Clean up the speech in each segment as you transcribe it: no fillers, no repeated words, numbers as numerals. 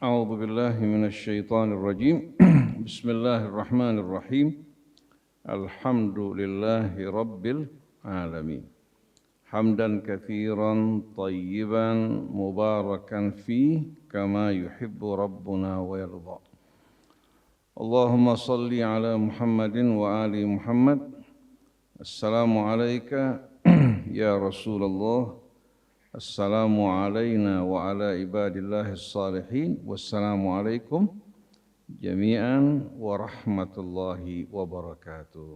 أعوذ بالله من الشيطان الرجيم بسم الله الرحمن الرحيم الحمد لله رب العالمين حمدا كثيرا طيبا مباركا فيه كما يحب ربنا ويرضى اللهم صل على محمد وآل محمد السلام عليك يا رسول الله السلام علينا وعلى عباد الله الصالحين والسلام عليكم جميعا ورحمة الله وبركاته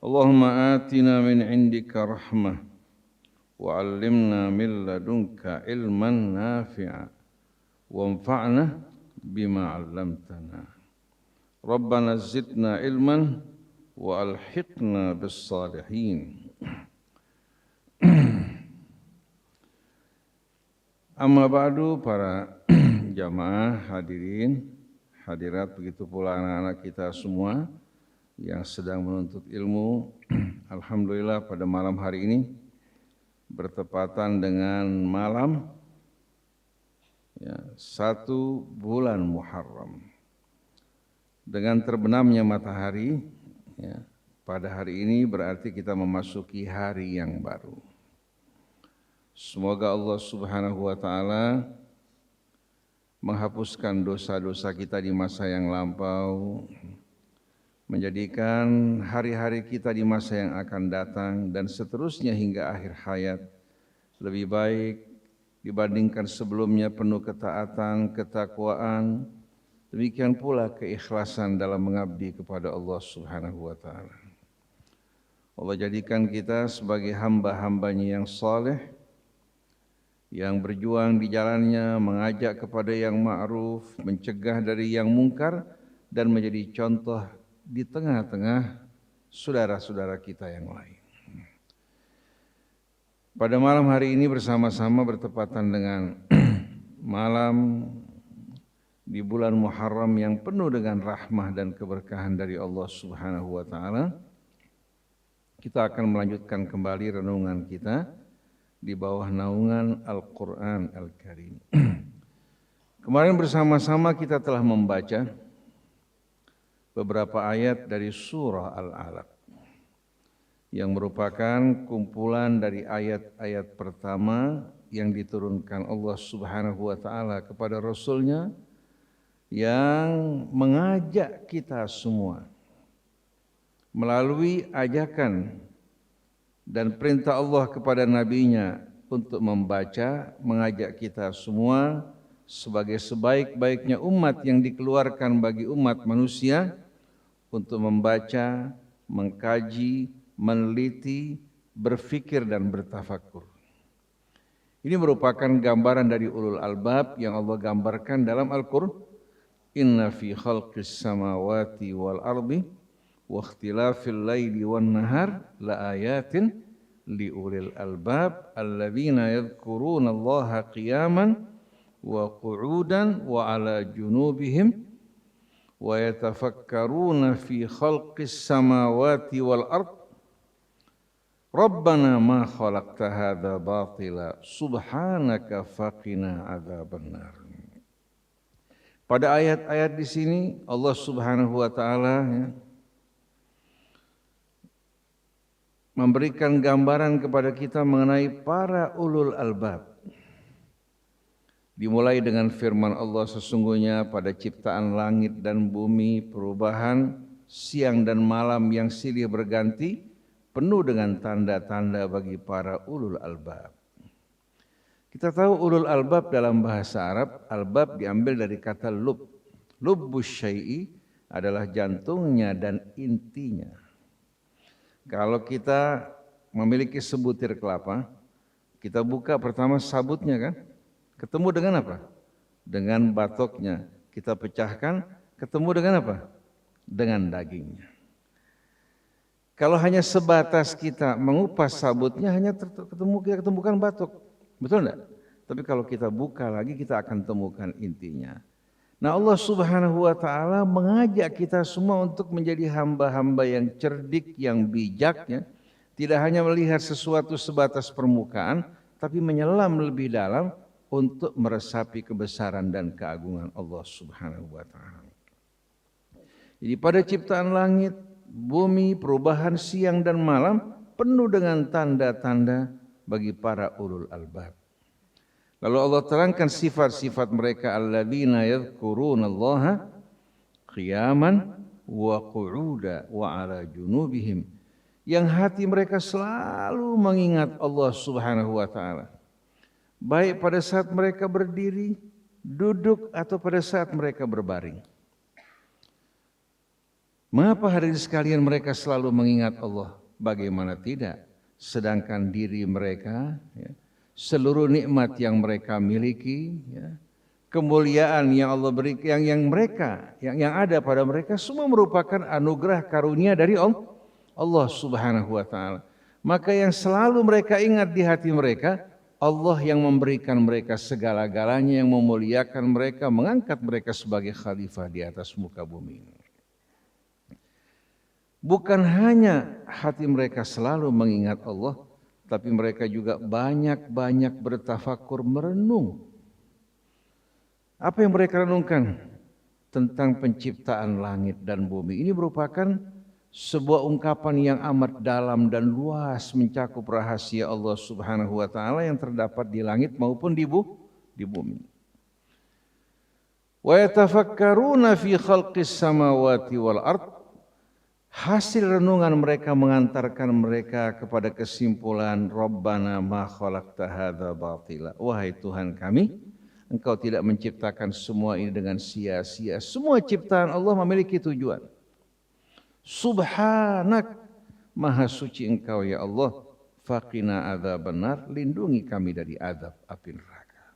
اللهم آتنا من عندك رحمة وعلمنا من لدنك علما نافعا وانفعنا بما علمتنا ربنا زدنا علما وألحقنا بالصالحين Amma ba'du, para jamaah hadirin, hadirat, begitu pula anak-anak kita semua yang sedang menuntut ilmu. Alhamdulillah pada malam hari ini bertepatan dengan malam 1 bulan Muharram. Dengan terbenamnya matahari pada hari ini berarti kita memasuki hari yang baru. Semoga Allah Subhanahu wa Ta'ala menghapuskan dosa-dosa kita di masa yang lampau, menjadikan hari-hari kita di masa yang akan datang dan seterusnya hingga akhir hayat lebih baik dibandingkan sebelumnya, penuh ketaatan, ketakwaan, demikian pula keikhlasan dalam mengabdi kepada Allah Subhanahu wa Ta'ala. Allah jadikan kita sebagai hamba-hambanya yang saleh, yang berjuang di jalannya, mengajak kepada yang ma'ruf, mencegah dari yang mungkar, dan menjadi contoh di tengah-tengah saudara-saudara kita yang lain. Pada malam hari ini bersama-sama bertepatan dengan malam di bulan Muharram yang penuh dengan rahmah dan keberkahan dari Allah Subhanahu wa Ta'ala, kita akan melanjutkan kembali renungan kita di bawah naungan Al-Quran Al-Karim. Kemarin bersama-sama kita telah membaca beberapa ayat dari surah Al-Alaq yang merupakan kumpulan dari ayat-ayat pertama yang diturunkan Allah Subhanahu wa Ta'ala kepada Rasul-Nya yang mengajak kita semua melalui ajakan dan perintah Allah kepada Nabi-Nya untuk membaca, mengajak kita semua sebagai sebaik-baiknya umat yang dikeluarkan bagi umat manusia untuk membaca, mengkaji, meneliti, berfikir dan bertafakur. Ini merupakan gambaran dari ulul albab yang Allah gambarkan dalam Al-Qur'an. Inna fi khalqis samawati wal ardi wa ikhtilafil laili wan nahar la ayatin li ulil albab alladzina yadhkuruna Allaha qiyaman wa qu'udan wa ala junubihim wa yatafakkaruna fi khalqis samawati wal ard Rabbana ma khalaqta hadza batila subhanaka faqina adzabannar. Pada ayat-ayat di sini Allah Subhanahu wa Ta'ala memberikan gambaran kepada kita mengenai para ulul albab. Dimulai dengan firman Allah, sesungguhnya pada ciptaan langit dan bumi, perubahan siang dan malam yang silih berganti, penuh dengan tanda-tanda bagi para ulul albab. Kita tahu ulul albab dalam bahasa Arab, albab diambil dari kata lub. Lubbus syai'i adalah jantungnya dan intinya. Kalau kita memiliki sebutir kelapa, kita buka pertama sabutnya kan? Ketemu dengan apa? Dengan batoknya. Kita pecahkan, ketemu dengan apa? Dengan dagingnya. Kalau hanya sebatas kita mengupas sabutnya, hanya kita ketemukan batok. Betul enggak? Tapi kalau kita buka lagi, kita akan temukan intinya. Nah, Allah Subhanahu wa Ta'ala mengajak kita semua untuk menjadi hamba-hamba yang cerdik, yang bijak, tidak hanya melihat sesuatu sebatas permukaan, tapi menyelam lebih dalam untuk meresapi kebesaran dan keagungan Allah Subhanahu wa taala. Jadi pada ciptaan langit, bumi, perubahan siang dan malam penuh dengan tanda-tanda bagi para ulul albab. Lalu Allah terangkan sifat-sifat mereka, alladzina yadhkurunallaha qiyaman wa qu'uda wa ala junubihim, yang hati mereka selalu mengingat Allah Subhanahu wa taala, baik pada saat mereka berdiri, duduk, atau pada saat mereka berbaring. Mengapa hadirin sekalian mereka selalu mengingat Allah? Bagaimana tidak? Sedangkan diri mereka, seluruh nikmat yang mereka miliki, kemuliaan yang Allah berikan, yang ada pada mereka semua merupakan anugerah karunia dari Allah Subhanahu wa taala. Maka yang selalu mereka ingat di hati mereka, Allah yang memberikan mereka segala-galanya, yang memuliakan mereka, mengangkat mereka sebagai khalifah di atas muka bumi. Bukan hanya hati mereka selalu mengingat Allah, tapi mereka juga banyak-banyak bertafakur, merenung. Apa yang mereka renungkan? Tentang penciptaan langit dan bumi. Ini merupakan sebuah ungkapan yang amat dalam dan luas, mencakup rahasia Allah Subhanahu wa taala yang terdapat di langit maupun di bumi. Wa yatafakkaruna fi khalqis samawati wal ard. Hasil renungan mereka mengantarkan mereka kepada kesimpulan, Rabbana ma khalaqta hadza batila. Wahai Tuhan kami, Engkau tidak menciptakan semua ini dengan sia-sia. Semua ciptaan Allah memiliki tujuan. Subhanak, maha suci Engkau ya Allah. Faqina adzabannar, lindungi kami dari azab api neraka.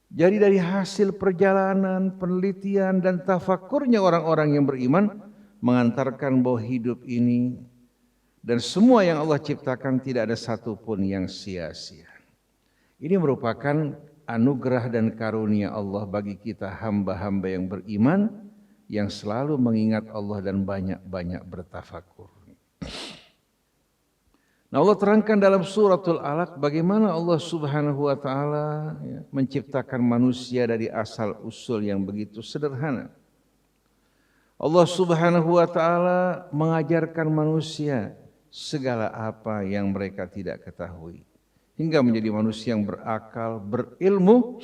Jadi dari hasil perjalanan, penelitian dan tafakurnya orang-orang yang beriman, mengantarkan bahwa hidup ini dan semua yang Allah ciptakan tidak ada satupun yang sia-sia. Ini merupakan anugerah dan karunia Allah bagi kita hamba-hamba yang beriman, yang selalu mengingat Allah dan banyak-banyak bertafakur. Nah, Allah terangkan dalam suratul Alaq bagaimana Allah Subhanahu wa taala menciptakan manusia dari asal usul yang begitu sederhana. Allah Subhanahu wa taala mengajarkan manusia segala apa yang mereka tidak ketahui, hingga menjadi manusia yang berakal, berilmu,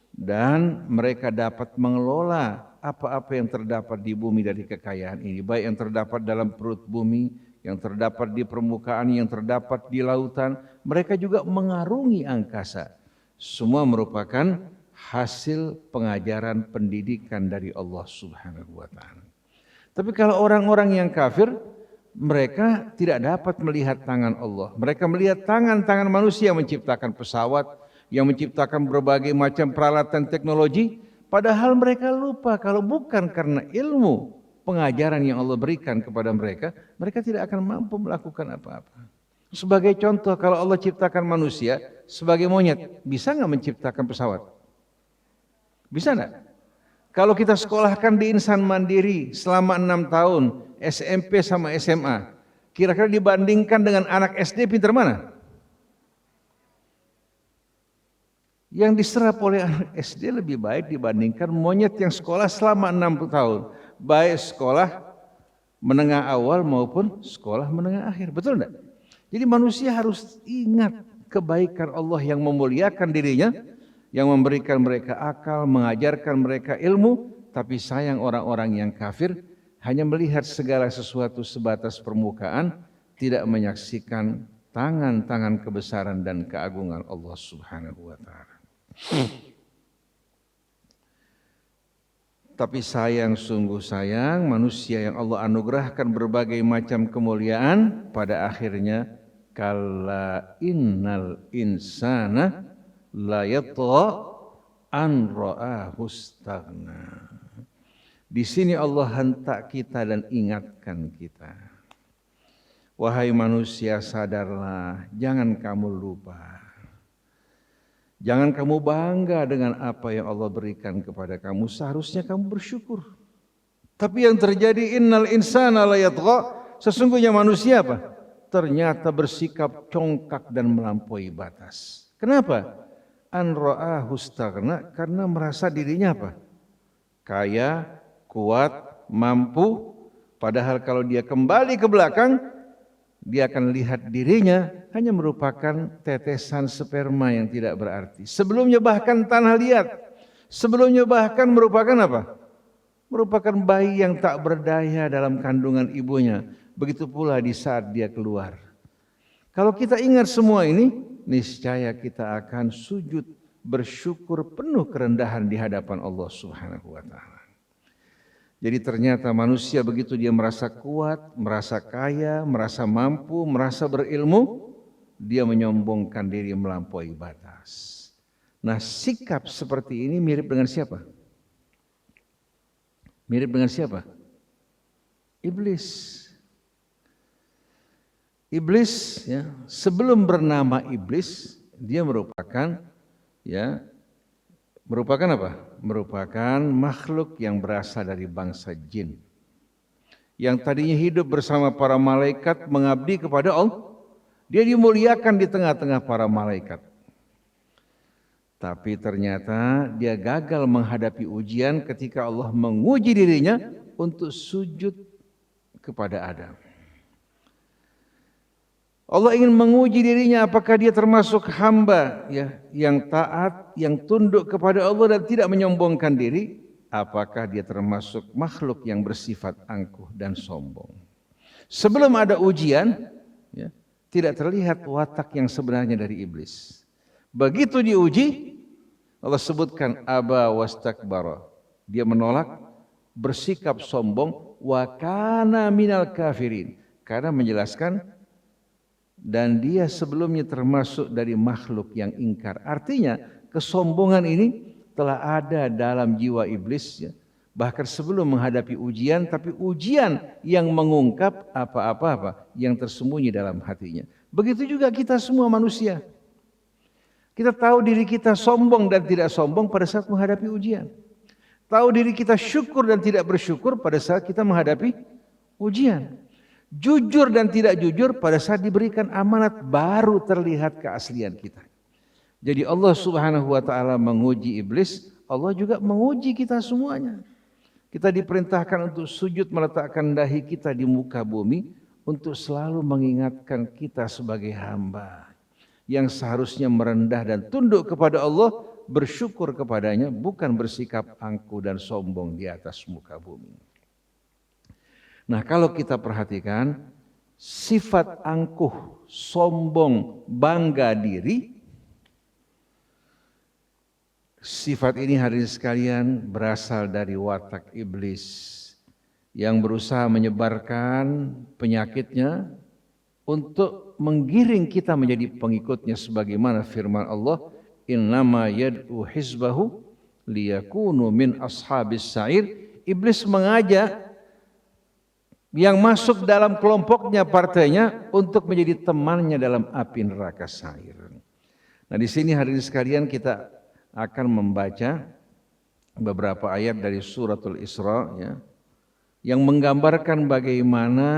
dan mereka dapat mengelola apa-apa yang terdapat di bumi dari kekayaan ini, baik yang terdapat dalam perut bumi, yang terdapat di permukaan, yang terdapat di lautan. Mereka juga mengarungi angkasa. Semua merupakan hasil pengajaran pendidikan dari Allah Subhanahu wa taala. Tapi kalau orang-orang yang kafir, mereka tidak dapat melihat tangan Allah. Mereka melihat tangan-tangan manusia yang menciptakan pesawat, yang menciptakan berbagai macam peralatan teknologi. Padahal mereka lupa kalau bukan karena ilmu pengajaran yang Allah berikan kepada mereka, mereka tidak akan mampu melakukan apa-apa. Sebagai contoh, kalau Allah ciptakan manusia sebagai monyet, bisa nggak menciptakan pesawat? Bisa nggak? Kalau kita sekolahkan di Insan Mandiri selama 6 tahun, SMP sama SMA, kira-kira dibandingkan dengan anak SD pintar mana? Yang diserap oleh anak SD lebih baik dibandingkan monyet yang sekolah selama 60 tahun. Baik sekolah menengah awal maupun sekolah menengah akhir. Betul enggak? Jadi manusia harus ingat kebaikan Allah yang memuliakan dirinya, yang memberikan mereka akal, mengajarkan mereka ilmu, tapi sayang orang-orang yang kafir hanya melihat segala sesuatu sebatas permukaan, tidak menyaksikan tangan-tangan kebesaran dan keagungan Allah Subhanahu wa taala. Tapi sayang, sungguh sayang, manusia yang Allah anugerahkan berbagai macam kemuliaan, pada akhirnya kalla innal insana la yatgha an ra'ahu istaghna. Di sini Allah hentak kita dan ingatkan kita. Wahai manusia, sadarlah, jangan kamu lupa. Jangan kamu bangga dengan apa yang Allah berikan kepada kamu. Seharusnya kamu bersyukur. Tapi yang terjadi, innal insana la yatgha, sesungguhnya manusia apa? Ternyata bersikap congkak dan melampaui batas. Kenapa? an ra'ahu istaghna, karena merasa dirinya apa? Kaya, kuat, mampu. Padahal kalau dia kembali ke belakang, dia akan lihat dirinya hanya merupakan tetesan sperma yang tidak berarti. Sebelumnya bahkan tanah liat. Sebelumnya bahkan merupakan apa? Merupakan bayi yang tak berdaya dalam kandungan ibunya. Begitu pula di saat dia keluar. Kalau kita ingat semua ini, niscaya kita akan sujud bersyukur penuh kerendahan di hadapan Allah Subhanahu wa taala. Jadi ternyata manusia begitu dia merasa kuat, merasa kaya, merasa mampu, merasa berilmu, dia menyombongkan diri melampaui batas. Nah, sikap seperti ini mirip dengan siapa? Mirip dengan siapa? Iblis. Iblis, ya, sebelum bernama iblis, dia merupakan apa? Merupakan makhluk yang berasal dari bangsa jin. Yang tadinya hidup bersama para malaikat mengabdi kepada Allah. Dia dimuliakan di tengah-tengah para malaikat. Tapi ternyata dia gagal menghadapi ujian ketika Allah menguji dirinya untuk sujud kepada Adam. Allah ingin menguji dirinya apakah dia termasuk hamba yang taat, yang tunduk kepada Allah dan tidak menyombongkan diri, apakah dia termasuk makhluk yang bersifat angkuh dan sombong. Sebelum ada ujian, tidak terlihat watak yang sebenarnya dari iblis. Begitu diuji, Allah sebutkan aba wastakbara. Dia menolak, bersikap sombong, wa kana minal kafirin. Karena menjelaskan dan dia sebelumnya termasuk dari makhluk yang ingkar. Artinya kesombongan ini telah ada dalam jiwa iblis, bahkan sebelum menghadapi ujian, tapi ujian yang mengungkap apa-apa yang tersembunyi dalam hatinya. Begitu juga kita semua manusia. Kita tahu diri kita sombong dan tidak sombong pada saat menghadapi ujian. Tahu diri kita syukur dan tidak bersyukur pada saat kita menghadapi ujian. Jujur dan tidak jujur pada saat diberikan amanat baru terlihat keaslian kita. Jadi Allah Subhanahu wa taala menguji iblis, Allah juga menguji kita semuanya. Kita diperintahkan untuk sujud meletakkan dahi kita di muka bumi untuk selalu mengingatkan kita sebagai hamba yang seharusnya merendah dan tunduk kepada Allah, bersyukur kepadanya, bukan bersikap angkuh dan sombong di atas muka bumi. Nah, kalau kita perhatikan sifat angkuh, sombong, bangga diri, sifat ini hadirin sekalian berasal dari watak iblis yang berusaha menyebarkan penyakitnya untuk menggiring kita menjadi pengikutnya sebagaimana firman Allah, innama yad'u hizbahu liyakunu min ashabis sa'ir. Iblis mengajak yang masuk dalam kelompoknya, partainya, untuk menjadi temannya dalam api neraka sa'ir. Nah, di sini hadirin sekalian kita akan membaca beberapa ayat dari suratul Isra, yang menggambarkan bagaimana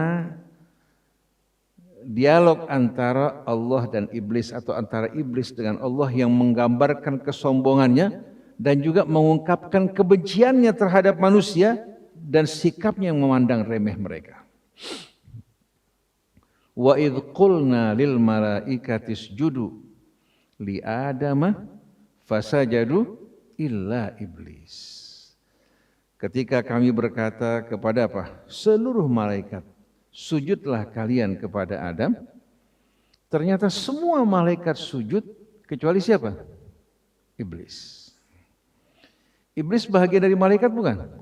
dialog antara Allah dan iblis atau antara iblis dengan Allah, yang menggambarkan kesombongannya dan juga mengungkapkan kebenciannya terhadap manusia dan sikapnya yang memandang remeh mereka. Wa idh qulna lil malaikati isjudu li adama fasajadu illa iblis. Ketika kami berkata kepada seluruh malaikat, sujudlah kalian kepada Adam. Ternyata semua malaikat sujud kecuali siapa? Iblis. Iblis bahagian dari malaikat bukan?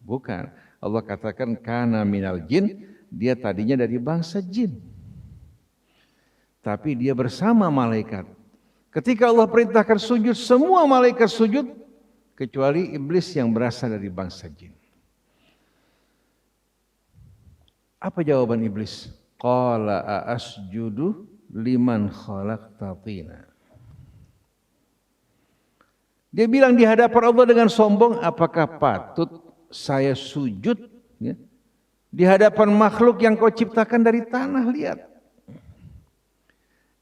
Bukan. Allah katakan kana minal jin, dia tadinya dari bangsa jin. Tapi dia bersama malaikat. Ketika Allah perintahkan sujud, semua malaikat sujud kecuali iblis yang berasal dari bangsa jin. Apa jawaban iblis? Qala asjudu liman khalaqta tina. Dia bilang di hadapan Allah dengan sombong, apakah patut saya sujud di hadapan makhluk yang kau ciptakan dari tanah liat?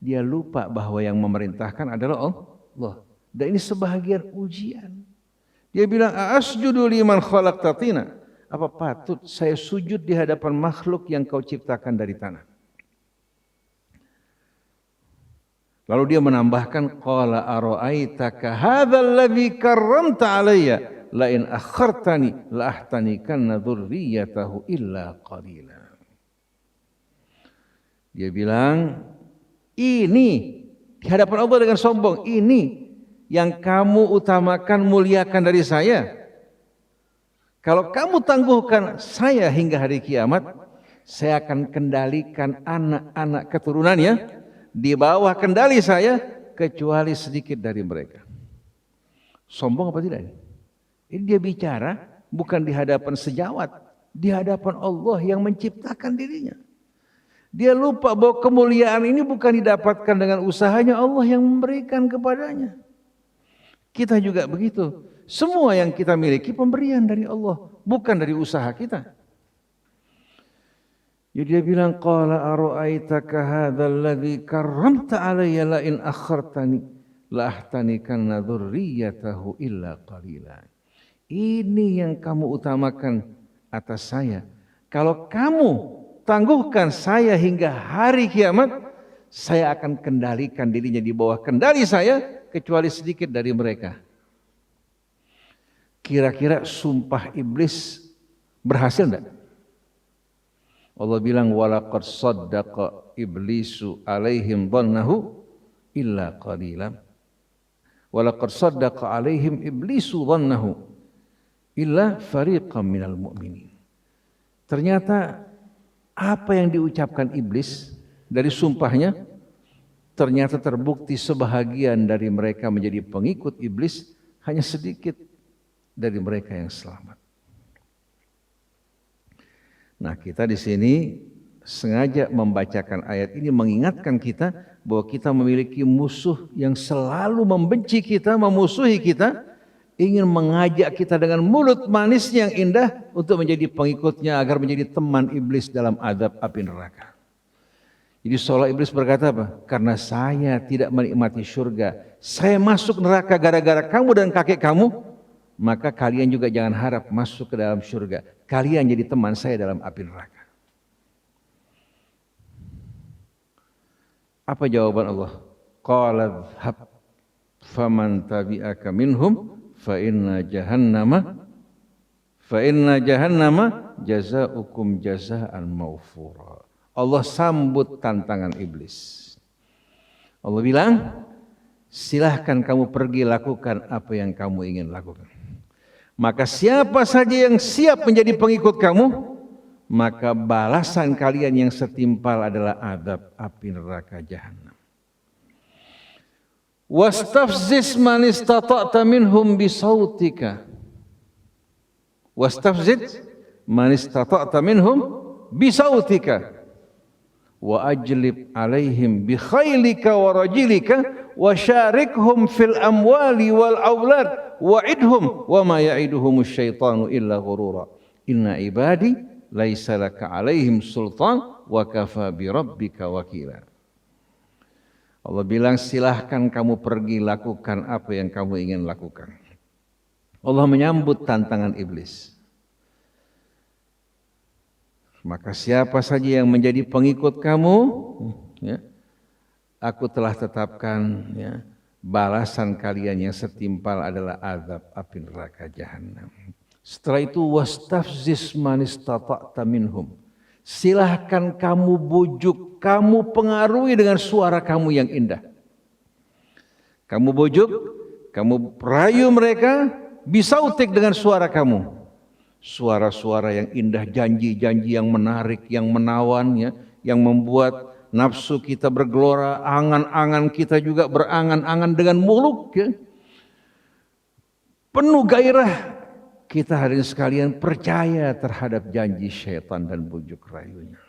Dia lupa bahwa yang memerintahkan adalah Allah. Dan ini sebahagian ujian. Dia bilang, asjudu liman khalaqta tina. Apa patut saya sujud di hadapan makhluk yang kau ciptakan dari tanah? Lalu dia menambahkan, qala ara'aitaka hadzal ladzi karramta alayya la in akhartani la ahtanikanna dzurriyyatahu illa qalila. Dia bilang, ini di hadapan Allah dengan sombong, ini yang kamu utamakan, muliakan dari saya. Kalau kamu tangguhkan saya hingga hari kiamat, saya akan kendalikan anak-anak keturunannya di bawah kendali saya, kecuali sedikit dari mereka. Sombong apa tidak ini? Ini dia bicara bukan di hadapan sejawat, di hadapan Allah yang menciptakan dirinya. Dia lupa bahwa kemuliaan ini bukan didapatkan dengan usahanya, Allah yang memberikan kepadanya. Kita juga begitu. Semua yang kita miliki pemberian dari Allah, bukan dari usaha kita. Jadi dia bilang, qala ara'aitaka hadzal ladzi karramta alayya la in akhartani la ahtanikanna dzurriyyatahu illa qalila. Ini yang kamu utamakan atas saya. Kalau kamu tangguhkan saya hingga hari kiamat, saya akan kendalikan dirinya di bawah kendali saya, kecuali sedikit dari mereka. Kira-kira sumpah iblis berhasil enggak? Allah bilang, walaqad saddaqa iblisu alaihim dhannahu illa qalilan. Walaqad saddaqa alaihim iblisu dhannahu illa fariqam minal mu'minin. Ternyata apa yang diucapkan iblis dari sumpahnya, ternyata terbukti sebahagian dari mereka menjadi pengikut iblis, hanya sedikit dari mereka yang selamat. Nah, kita di sini sengaja membacakan ayat ini mengingatkan kita bahwa kita memiliki musuh yang selalu membenci kita, memusuhi kita, ingin mengajak kita dengan mulut manis yang indah untuk menjadi pengikutnya agar menjadi teman iblis dalam azab api neraka. Jadi seolah iblis berkata apa? Karena saya tidak menikmati surga, saya masuk neraka gara-gara kamu dan kakek kamu, maka kalian juga jangan harap masuk ke dalam surga. Kalian jadi teman saya dalam api neraka. Apa jawaban Allah? Qala dhhab faman tabi'aka minhum fa inna jahannama jazaukum jazaan maufura. Allah sambut tantangan iblis. Allah bilang, silahkan kamu pergi lakukan apa yang kamu ingin lakukan. Maka siapa saja yang siap menjadi pengikut kamu, maka balasan kalian yang setimpal adalah azab api neraka jahanam. Wastafziz man istata'ta minhum bisautika. Wastafziz man istata'ta minhum bisautika. Wa ajlib alaihim bi khailika wa rajilika wa syarikhum fil amwali wal aulad wa'idhum wa ma ya'iduhumus syaitanu illa ghurura. Inna ibadi laisa laka alaihim sultan wa kafa bi rabbika wakila. Allah bilang, silahkan kamu pergi lakukan apa yang kamu ingin lakukan. Allah menyambut tantangan iblis. Maka siapa saja yang menjadi pengikut kamu, ya, aku telah tetapkan, ya, balasan kalian yang setimpal adalah azab api neraka jahanam. Setelah itu wastafziz man istata'ta minhum. Silahkan kamu bujuk, kamu pengaruhi dengan suara kamu yang indah. Kamu bujuk, kamu rayu mereka, bisautik dengan suara kamu. Suara-suara yang indah, janji-janji yang menarik, yang menawan, ya, yang membuat nafsu kita bergelora, angan-angan kita juga berangan-angan dengan muluk, ya. Penuh gairah. Kita hari ini sekalian percaya terhadap janji syaitan dan bujuk rayunya.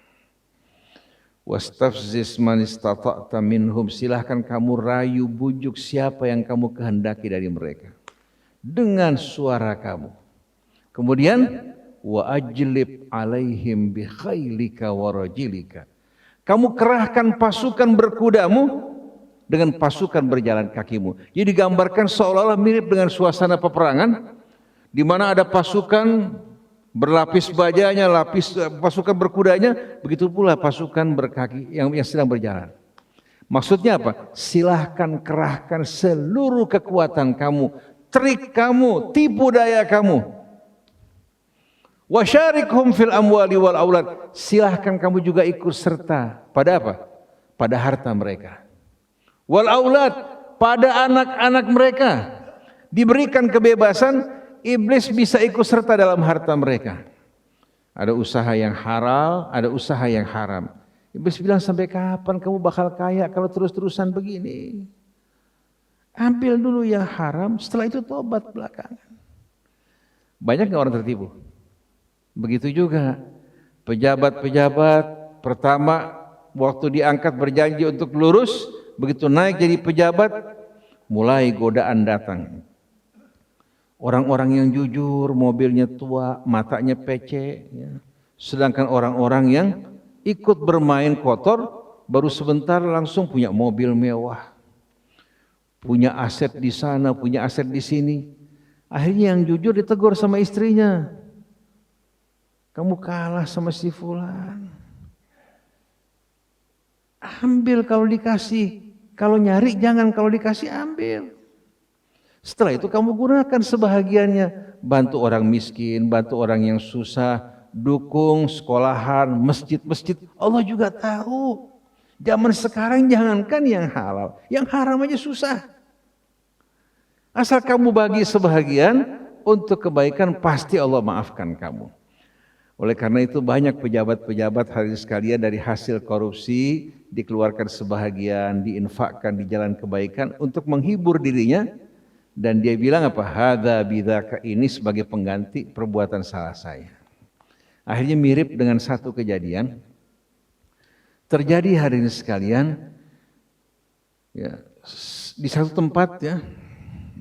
Wastafziz man istata'ta minhum. Silahkan kamu rayu, bujuk siapa yang kamu kehendaki dari mereka dengan suara kamu. Kemudian wa ajlib alaihim bi khailika wa rajilika. Kamu kerahkan pasukan berkudamu dengan pasukan berjalan kakimu. Jadi digambarkan seolah-olah mirip dengan suasana peperangan di mana ada pasukan berlapis bajanya, pasukan berkudanya, begitu pula pasukan berkaki yang sedang berjalan. Maksudnya apa? Silahkan kerahkan seluruh kekuatan kamu, trik kamu, tipu daya kamu. Wasyarikhum fil amwali wal aulad. Silahkan kamu juga ikut serta pada apa? Pada harta mereka. Wal aulad, pada anak-anak mereka. Diberikan kebebasan, iblis bisa ikut serta dalam harta mereka. Ada usaha yang halal, ada usaha yang haram. Iblis bilang, sampai kapan kamu bakal kaya kalau terus-terusan begini? Ambil dulu yang haram, setelah itu tobat belakangan. Banyak nggak orang tertipu? Begitu juga pejabat-pejabat pertama waktu diangkat berjanji untuk lurus, begitu naik jadi pejabat mulai godaan datang. Orang-orang yang jujur, mobilnya tua, matanya pece, ya. Sedangkan orang-orang yang ikut bermain kotor baru sebentar langsung punya mobil mewah, punya aset di sana, punya aset di sini. Akhirnya yang jujur ditegur sama istrinya, kamu kalah sama si fulan. Ambil kalau dikasih, kalau nyari jangan, kalau dikasih ambil. Setelah itu kamu gunakan sebahagiannya, bantu orang miskin, bantu orang yang susah, dukung sekolahan, masjid-masjid. Allah juga tahu. Zaman sekarang jangankan yang halal, yang haram aja susah. Asal kamu bagi sebahagian untuk kebaikan, pasti Allah maafkan kamu. Oleh karena itu banyak pejabat-pejabat hadirin sekalian dari hasil korupsi dikeluarkan sebahagian, diinfakkan di jalan kebaikan untuk menghibur dirinya, dan dia bilang apa? Hadza bidzaka, ini sebagai pengganti perbuatan salah saya. Akhirnya mirip dengan satu kejadian terjadi hadirin sekalian, ya, di satu tempat, ya,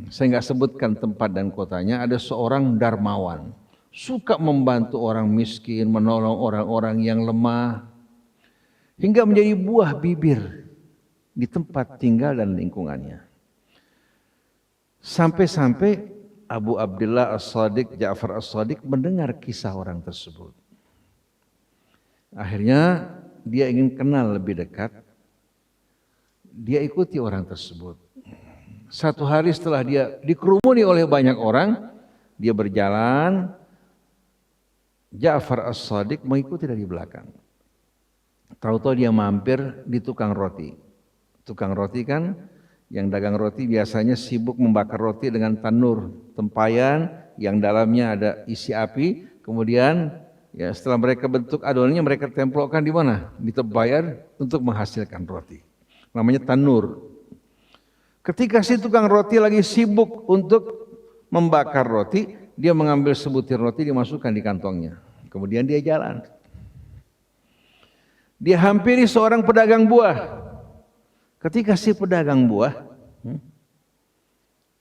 saya nggak sebutkan tempat dan kotanya, ada seorang darmawan, suka membantu orang miskin, menolong orang-orang yang lemah, hingga menjadi buah bibir di tempat tinggal dan lingkungannya. Sampai-sampai Abu Abdullah As-Shadiq, Ja'far As-Shadiq mendengar kisah orang tersebut. Akhirnya dia ingin kenal lebih dekat. Dia ikuti orang tersebut. Satu hari setelah dia dikerumuni oleh banyak orang, dia berjalan, Ja'far As-Shadiq mengikuti dari belakang. Tahu-tahu dia mampir di tukang roti. Tukang roti kan, yang dagang roti biasanya sibuk membakar roti dengan tanur tempayan yang dalamnya ada isi api. Kemudian ya setelah mereka bentuk adonannya, mereka templokkan di mana? Di tempayan untuk menghasilkan roti. Namanya tanur. Ketika si tukang roti lagi sibuk untuk membakar roti, dia mengambil sebutir roti, dimasukkan di kantongnya. Kemudian dia jalan. Dia hampiri seorang pedagang buah. Ketika si pedagang buah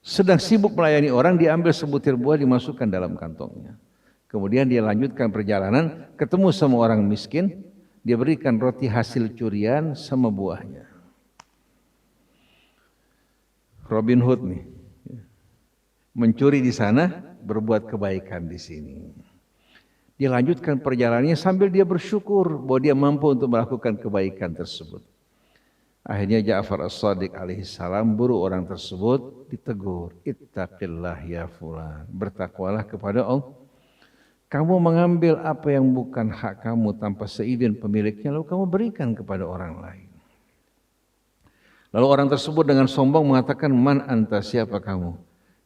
sedang sibuk melayani orang, dia ambil sebutir buah, dimasukkan dalam kantongnya. Kemudian dia lanjutkan perjalanan, ketemu sama orang miskin, dia berikan roti hasil curian sama buahnya. Robin Hood nih, mencuri di sana, berbuat kebaikan di sini. Dia lanjutkan perjalanannya sambil dia bersyukur bahwa dia mampu untuk melakukan kebaikan tersebut. Akhirnya Ja'far As-Shadiq alaihissalam buru orang tersebut, ditegur, ittaqillah ya fulan, bertakwalah kepada Allah. Kamu mengambil apa yang bukan hak kamu tanpa seizin pemiliknya, lalu kamu berikan kepada orang lain. Lalu orang tersebut dengan sombong mengatakan, man anta, siapa kamu?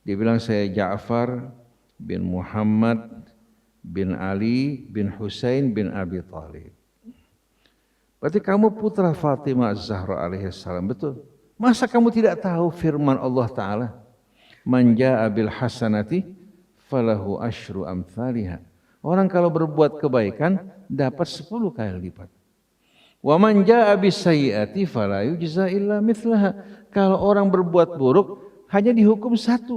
Dia bilang, saya Ja'far bin Muhammad bin Ali bin Husain bin Abi Thalib. Berarti kamu putra Fatimah Az-Zahra alaihissalam, betul? Masa kamu tidak tahu firman Allah Ta'ala? Man ja'a bil hasanati falahu asyru amthaliha. Orang kalau berbuat kebaikan dapat 10 kali lipat. Wa man ja'a bis sayyi'ati fala yujza illa mithlaha. Kalau orang berbuat buruk hanya dihukum 1.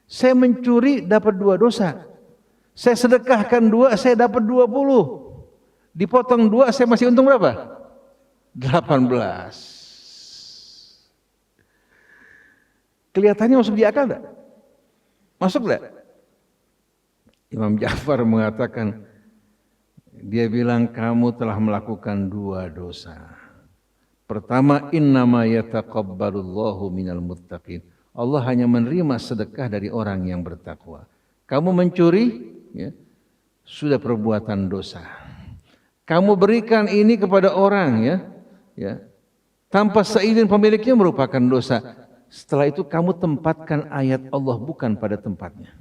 Saya mencuri dapat 2 dosa. Saya sedekahkan 2, saya dapat 20. Dipotong 2, saya masih untung berapa? 18. Kelihatannya masuk di akal enggak? Masuk enggak? Imam Ja'far mengatakan, dia bilang kamu telah melakukan 2 dosa. Pertama, innama yataqabbalullahu minal muttaqin. Allah hanya menerima sedekah dari orang yang bertakwa. Kamu mencuri, ya, sudah perbuatan dosa. Kamu berikan ini kepada orang, ya, tanpa seizin pemiliknya merupakan dosa. Setelah itu kamu tempatkan ayat Allah bukan pada tempatnya.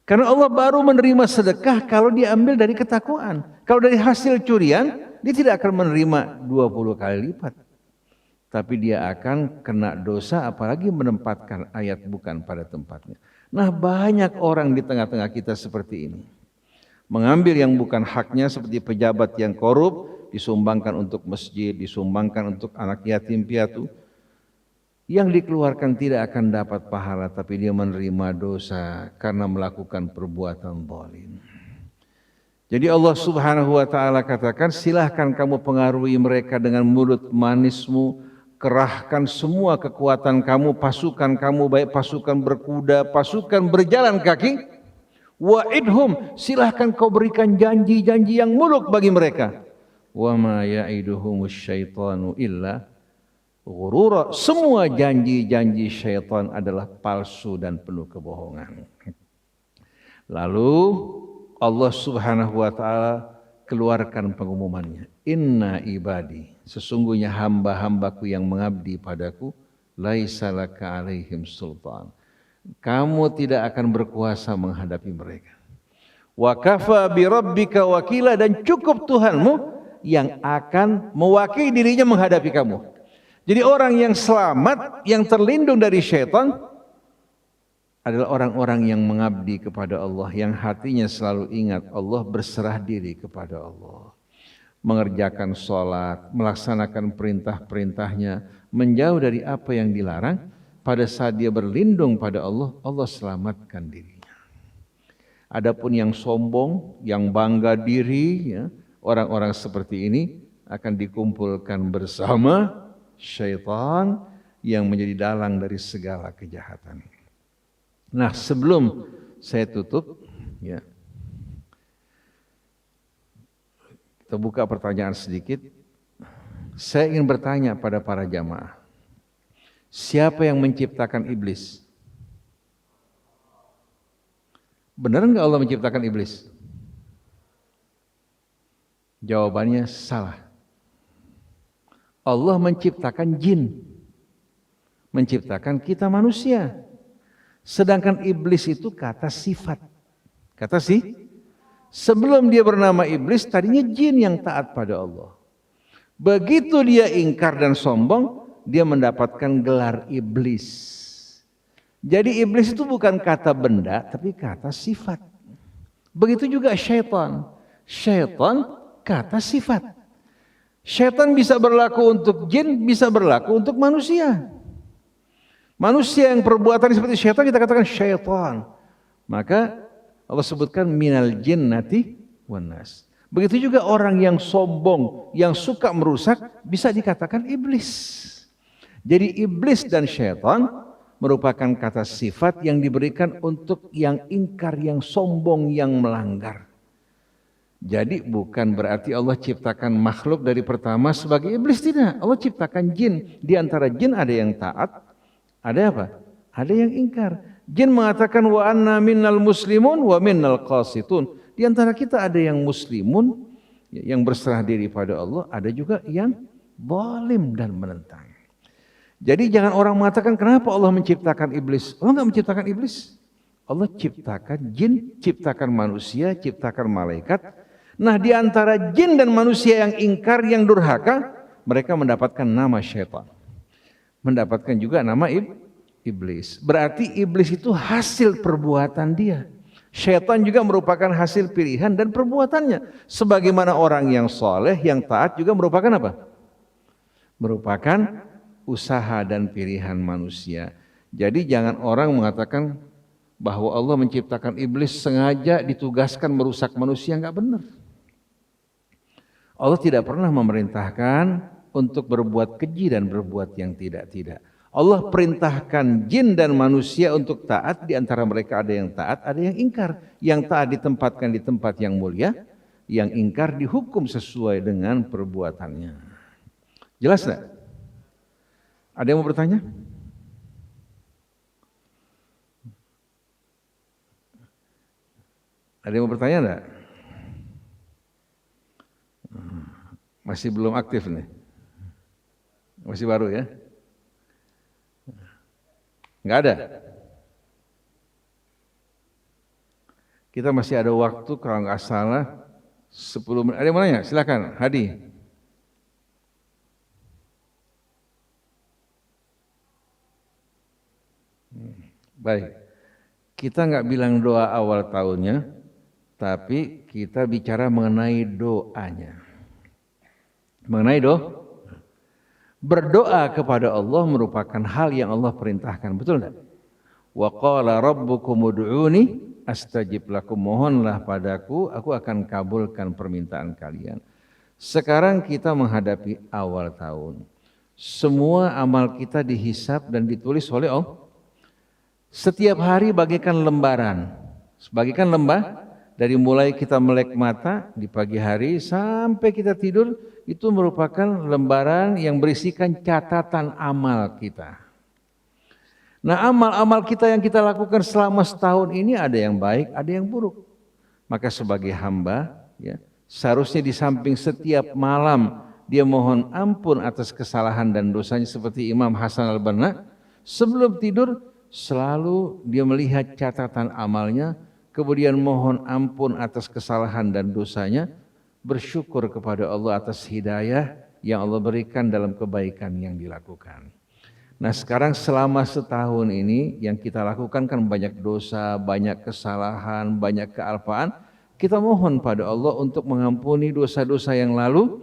Karena Allah baru menerima sedekah kalau diambil dari ketakwaan. Kalau dari hasil curian, dia tidak akan menerima 20 kali lipat. Tapi dia akan kena dosa apalagi menempatkan ayat bukan pada tempatnya. Nah, banyak orang di tengah-tengah kita seperti ini. Mengambil yang bukan haknya seperti pejabat yang korup, disumbangkan untuk masjid, disumbangkan untuk anak yatim piatu. Yang dikeluarkan tidak akan dapat pahala, tapi dia menerima dosa karena melakukan perbuatan zalim. Jadi Allah Subhanahu wa taala katakan, silahkan kamu pengaruhi mereka dengan mulut manismu, kerahkan semua kekuatan kamu, pasukan kamu, baik pasukan berkuda, pasukan berjalan kaki. Wa'idhum, silahkan kau berikan janji-janji yang muluk bagi mereka. Wa ma ya'iduhumus syaitanu illa ghurura. Semua janji-janji syaitan adalah palsu dan penuh kebohongan. Lalu Allah Subhanahu wa taala keluarkan pengumumannya. Inna ibadi, sesungguhnya hamba-hambaku yang mengabdi padaku, laisa laka alaihim sultan. Kamu tidak akan berkuasa menghadapi mereka. Wa kafa bi rabbika wakila, dan cukup Tuhanmu yang akan mewakili dirinya menghadapi kamu. Jadi orang yang selamat, yang terlindung dari syaitan adalah orang-orang yang mengabdi kepada Allah, yang hatinya selalu ingat Allah, berserah diri kepada Allah. Mengerjakan sholat, melaksanakan perintah-perintahnya, menjauh dari apa yang dilarang. Pada saat dia berlindung pada Allah, Allah selamatkan dirinya. Adapun yang sombong, yang bangga diri, ya, orang-orang seperti ini akan dikumpulkan bersama syaitan yang menjadi dalang dari segala kejahatan. Nah, sebelum saya tutup, ya, kita buka pertanyaan sedikit. Saya ingin bertanya pada para jamaah, siapa yang menciptakan iblis? Benar enggak Allah menciptakan iblis? Jawabannya salah. Allah menciptakan jin, menciptakan kita manusia. Sedangkan iblis itu kata sifat. Kata sih, sebelum dia bernama iblis, tadinya jin yang taat pada Allah. Begitu dia ingkar dan sombong, dia mendapatkan gelar iblis. Jadi iblis itu bukan kata benda, tapi kata sifat. Begitu juga syaitan. Syaitan kata sifat. Syaitan bisa berlaku untuk jin, bisa berlaku untuk manusia. Manusia yang perbuatan seperti syaitan kita katakan syaitan. Maka Allah sebutkan minal jinnati wan nas. Begitu juga orang yang sombong, yang suka merusak, bisa dikatakan iblis. Jadi iblis dan syaitan merupakan kata sifat yang diberikan untuk yang ingkar, yang sombong, yang melanggar. Jadi bukan berarti Allah ciptakan makhluk dari pertama sebagai iblis, tidak. Allah ciptakan jin. Di antara jin ada yang taat, ada apa? Ada yang ingkar. Jin mengatakan wa anna minnal muslimun wa minnal qasitun. Di antara kita ada yang muslimun, yang berserah diri pada Allah, ada juga yang zalim dan menentang. Jadi jangan orang mengatakan kenapa Allah menciptakan iblis. Allah enggak menciptakan iblis. Allah ciptakan jin, ciptakan manusia, ciptakan malaikat. Nah, di antara jin dan manusia yang ingkar, yang durhaka, mereka mendapatkan nama syaitan. Mendapatkan juga nama iblis. Berarti iblis itu hasil perbuatan dia. Syaitan juga merupakan hasil pilihan dan perbuatannya. Sebagaimana orang yang soleh, yang taat juga merupakan apa? Merupakan usaha dan pilihan manusia. Jadi jangan orang mengatakan bahwa Allah menciptakan iblis sengaja ditugaskan merusak manusia, enggak benar. Allah tidak pernah memerintahkan untuk berbuat keji dan berbuat yang tidak-tidak. Allah perintahkan jin dan manusia untuk taat, di antara mereka ada yang taat, ada yang ingkar. Yang taat ditempatkan di tempat yang mulia, yang ingkar dihukum sesuai dengan perbuatannya. Jelas tak? Ada yang mau bertanya? Ada yang mau bertanya enggak? Masih belum aktif nih. Masih baru ya? Enggak ada. Kita masih ada waktu kalau nggak salah 10 menit. Ada yang mau nanya? Silakan, Hadi. Baik. Kita nggak bilang doa awal tahunnya, tapi kita bicara mengenai doanya. Mengenai berdoa kepada Allah merupakan hal yang Allah perintahkan, betul enggak? Wa qala rabbukum ud'uni astajib lakum, mohonlah padaku, aku akan kabulkan permintaan kalian. Sekarang kita menghadapi awal tahun. Semua amal kita dihisab dan ditulis oleh Allah. Setiap hari bagaikan lembaran. Bagaikan lembah, dari mulai kita melek mata di pagi hari sampai kita tidur, itu merupakan lembaran yang berisikan catatan amal kita. Nah, amal-amal kita yang kita lakukan selama setahun ini ada yang baik, ada yang buruk. Maka sebagai hamba, ya, seharusnya di samping setiap malam dia mohon ampun atas kesalahan dan dosanya seperti Imam Hasan al-Banna, sebelum tidur selalu dia melihat catatan amalnya, kemudian mohon ampun atas kesalahan dan dosanya, bersyukur kepada Allah atas hidayah yang Allah berikan dalam kebaikan yang dilakukan. Nah, sekarang selama setahun ini yang kita lakukan kan banyak dosa, banyak kesalahan, banyak kealpaan. Kita mohon pada Allah untuk mengampuni dosa-dosa yang lalu,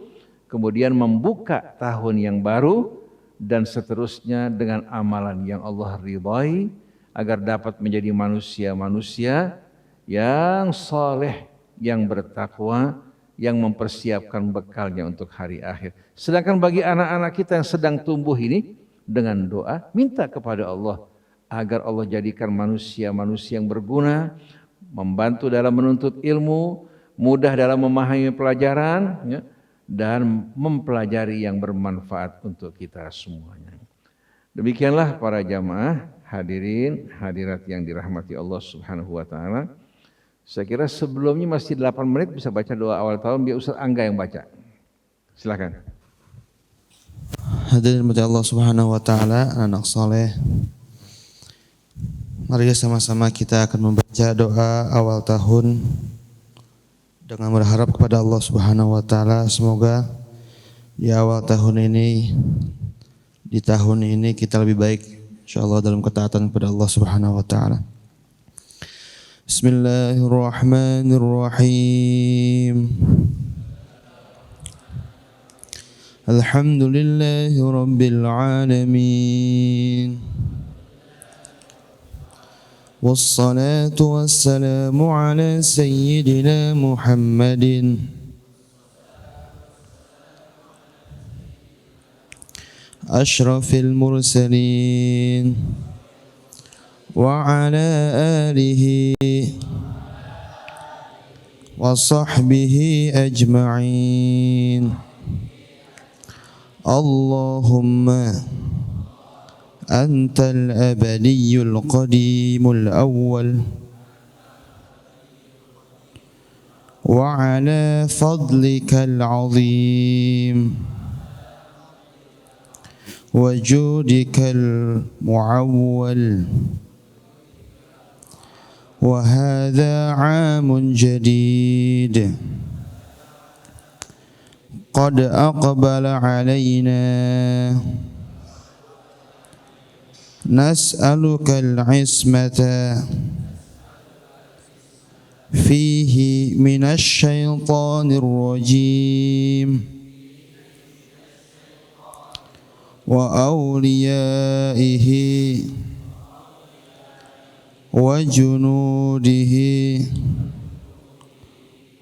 kemudian membuka tahun yang baru, dan seterusnya dengan amalan yang Allah ridhai, agar dapat menjadi manusia-manusia yang saleh, yang bertakwa, yang mempersiapkan bekalnya untuk hari akhir. Sedangkan bagi anak-anak kita yang sedang tumbuh ini, dengan doa minta kepada Allah agar Allah jadikan manusia-manusia yang berguna, membantu dalam menuntut ilmu, mudah dalam memahami pelajaran, ya, dan mempelajari yang bermanfaat untuk kita semuanya. Demikianlah para jamaah, hadirin, hadirat yang dirahmati Allah Subhanahu wa taala. Saya kira sebelumnya masih 8 menit bisa baca doa awal tahun, biar Ustaz Angga yang baca. Silakan. Hadirin mati Allah Subhanahu wa taala, anak saleh. Mari sama-sama kita akan membaca doa awal tahun dengan berharap kepada Allah Subhanahu wa taala, semoga di awal tahun ini, di tahun ini kita lebih baik insyaallah dalam ketaatan kepada Allah Subhanahu wa taala. Bismillahirrahmanirrahim. Alhamdulillahi rabbil alamin. Wassalatu wassalamu ala sayyidina Muhammadin ashrafil mursalin wa ala alihi wa sahbihi ajma'in. Allahumma antal abadiyyul qadimul awwal wa ala fadlikal azim wa judikal muawwal. وهذا عام جديد قد أقبل علينا نسألك العصمة فيه من الشيطان الرجيم وأوليائه وجنوده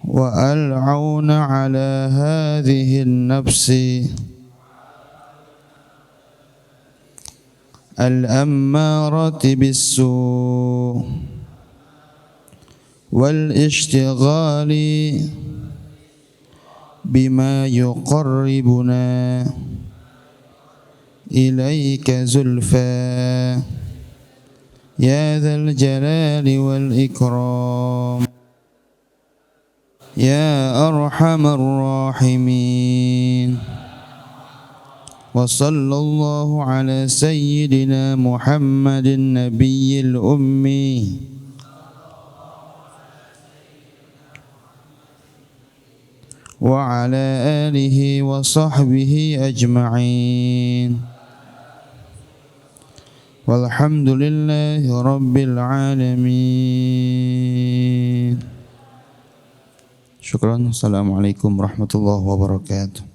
وألعون على هذه النفس الأمارة بالسوء والاشتغال بما يقربنا إليك زلفى يا ذا الجلال والإكرام يا أرحم الراحمين وصلى الله على سيدنا محمد النبي الأمي وعلى آله وصحبه أجمعين والحمد لله رب العالمين. Syukran. Assalamualaikum warahmatullahi wabarakatuh.